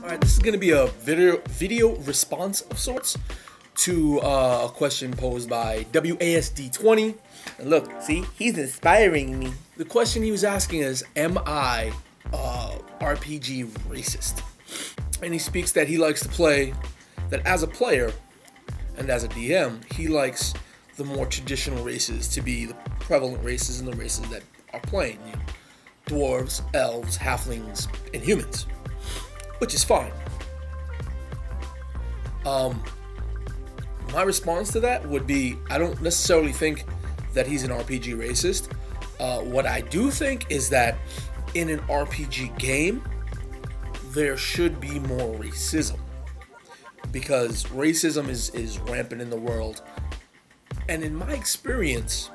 Alright, this is going to be a video response of sorts to a question posed by WASD20. And look, see, he's inspiring me. The question he was asking is, am I RPG racist? And he speaks that he likes to play, that as a player and as a DM, he likes the more traditional races to be the prevalent races and the races that are playing. You know, dwarves, elves, halflings, and humans. Which is fine. My response to that would be, I don't necessarily think that he's an RPG racist. What I do think is that in an RPG game, there should be more racism. Because racism is rampant in the world. And in my experience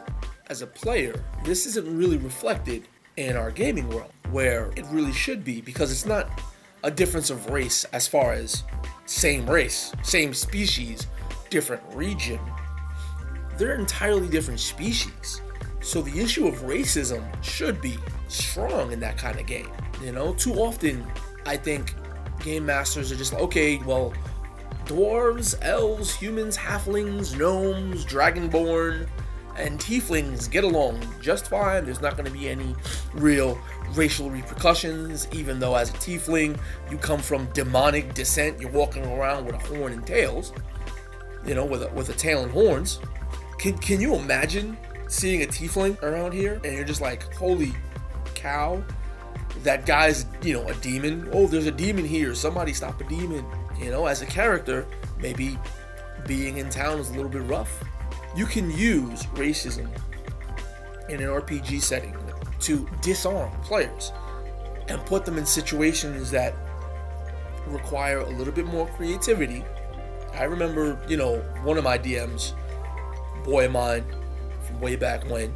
as a player, this isn't really reflected in our gaming world, where it really should be, because it's not a difference of race as far as same race, same species, different region. They're entirely different species. So the issue of racism should be strong in that kind of game. You know, too often I think game masters are just like, okay, well, dwarves, elves, humans, halflings, gnomes, dragonborn, and tieflings get along just fine. There's not going to be any real racial repercussions, even though as a tiefling, you come from demonic descent. You're walking around with a horn and tails, you know, with a tail and horns. Can you imagine seeing a tiefling around here and you're just like, holy cow, that guy's, you know, a demon. Oh, there's a demon here. Somebody stop a demon. You know, as a character, maybe being in town is a little bit rough. You can use racism in an RPG setting to disarm players and put them in situations that require a little bit more creativity. I remember, you know, one of my DMs, boy of mine from way back when,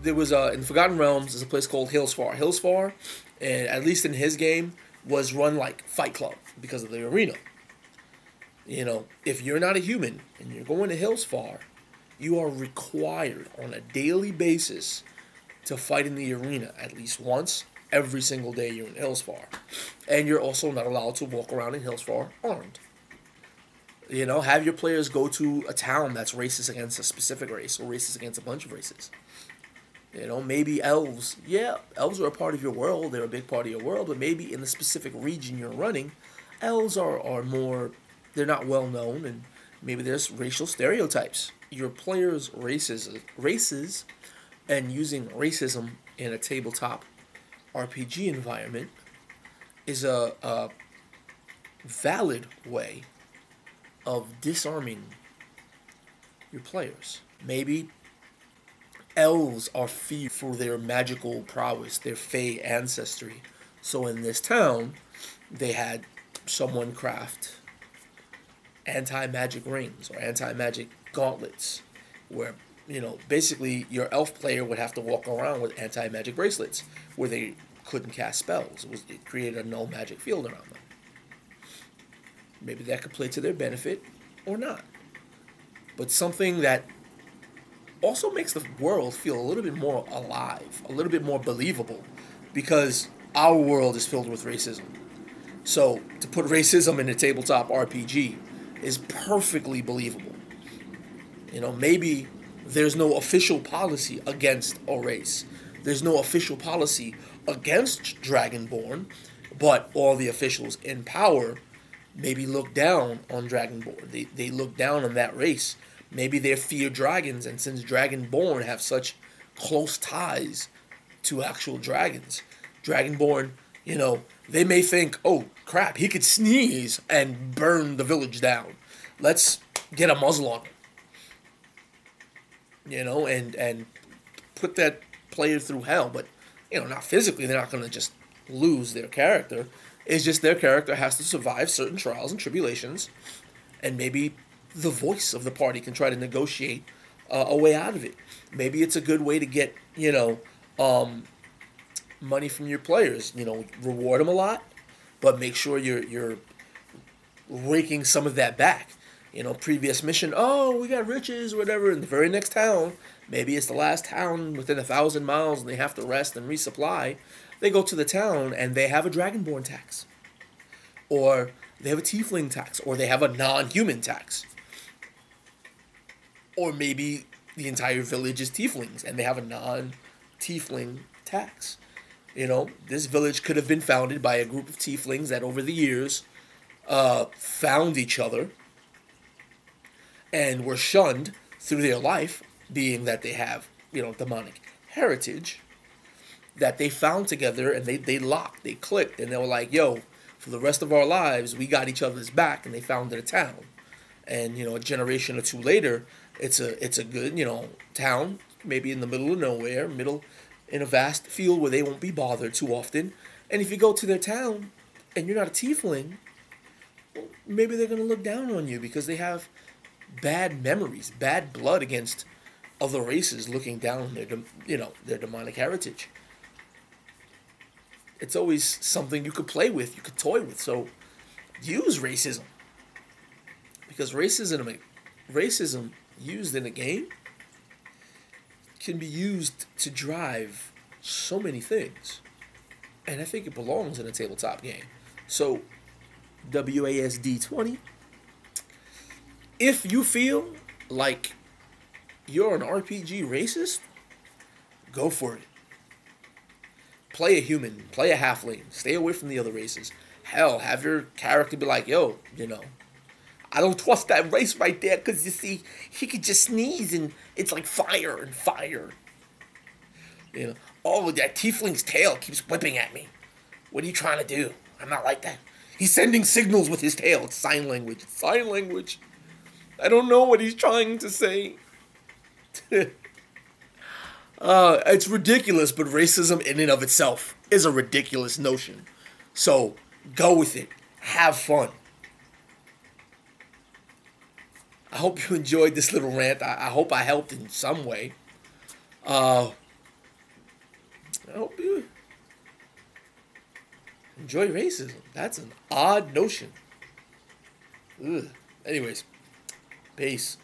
there was in Forgotten Realms, there's a place called Hillsfar. Hillsfar, and at least in his game, was run like Fight Club because of the arena. You know, if you're not a human and you're going to Hillsfar, you are required on a daily basis to fight in the arena at least once every single day you're in Hillsfar. And you're also not allowed to walk around in Hillsfar armed. You know, have your players go to a town that's racist against a specific race or racist against a bunch of races. You know, maybe elves. Yeah, elves are a part of your world. They're a big part of your world. But maybe in the specific region you're running, elves are more, they're not well known, and maybe there's racial stereotypes. Your players' races and using racism in a tabletop RPG environment is a valid way of disarming your players. Maybe elves are feared for their magical prowess, their fey ancestry. So in this town, they had someone craft anti-magic rings or anti-magic gauntlets, where, you know, basically your elf player would have to walk around with anti-magic bracelets where they couldn't cast spells. It created a null magic field around them. Maybe that could play to their benefit or not. But something that also makes the world feel a little bit more alive, a little bit more believable, because our world is filled with racism. So to put racism in a tabletop RPG is perfectly believable. You know, maybe there's no official policy against a race. There's no official policy against Dragonborn, but all the officials in power maybe look down on Dragonborn. They look down on that race. Maybe they fear dragons, and since Dragonborn have such close ties to actual dragons, Dragonborn, you know, they may think, oh crap, he could sneeze and burn the village down. Let's get a muzzle on him. You know, and put that player through hell. But, you know, not physically, they're not going to just lose their character. It's just their character has to survive certain trials and tribulations, and maybe the voice of the party can try to negotiate a way out of it. Maybe it's a good way to get, you know, money from your players. You know, reward them a lot, but make sure you're raking some of that back. previous mission, oh, we got riches, whatever, in the very next town, maybe it's the last town within 1,000 miles and they have to rest and resupply. They go to the town and they have a dragonborn tax. Or they have a tiefling tax. Or they have a non-human tax. Or maybe the entire village is tieflings and they have a non-tiefling tax. This village could have been founded by a group of tieflings that over the years found each other and were shunned through their life, being that they have, demonic heritage, that they found together and they locked, they clicked, and they were like, yo, for the rest of our lives, we got each other's back, and they founded a town. And, a generation or two later, it's a good, town, maybe in the middle of nowhere, in a vast field where they won't be bothered too often. And if you go to their town and you're not a tiefling, well, maybe they're going to look down on you because they have bad memories, bad blood against other races looking down on their demonic heritage. It's always something you could play with, you could toy with. So use racism. Because racism used in a game can be used to drive so many things. And I think it belongs in a tabletop game. So WASD20, if you feel like you're an RPG racist, go for it. Play a human, play a halfling, stay away from the other races. Hell, have your character be like, yo, I don't trust that race right there because, you see, he could just sneeze and it's like fire and fire. Oh, that tiefling's tail keeps whipping at me. What are you trying to do? I'm not like that. He's sending signals with his tail. It's sign language. It's sign language. I don't know what he's trying to say. It's ridiculous, but racism in and of itself is a ridiculous notion. So, go with it. Have fun. I hope you enjoyed this little rant. I hope I helped in some way. I hope you enjoy racism. That's an odd notion. Ugh. Anyways, peace.